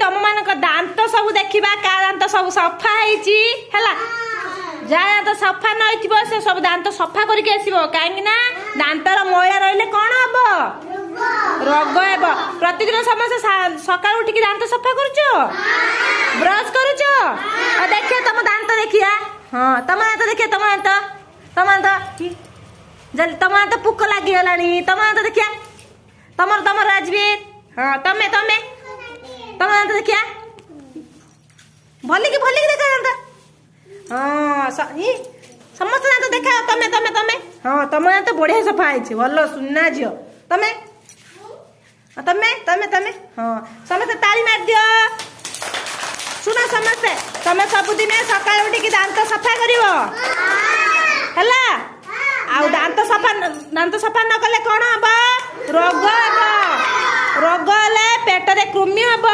तुम मान दांत सब देखा का दांत सब सफा है जहाँ दांत सफा न से सब दांत सफा करके आसो कहीं दांतर मैला रही कौन हम रोग हेब प्रतिदिन समस्त सकाल उठिक दांत सफा कर ब्रश कर देखिए तुम दांत देखिया हाँ तुम दांत देखिए तुम दांत पुक लगिगला तुम दांत देखिया तुम राजवीर हाँ तमें तुम दांत देखिया भलिक देखा दांत हाँ समस्त दांत देखा तमें हाँ तुम दांत बढ़िया सफा है भल सुना झील तमें तमें हाँ समस्ते ताली मार दियो सुन समस्ते तमें सबुदिन सकाल उठिक दांत सफा कर दांत सफा न कले कौन हम रोग हेले पेटरे कृमि हम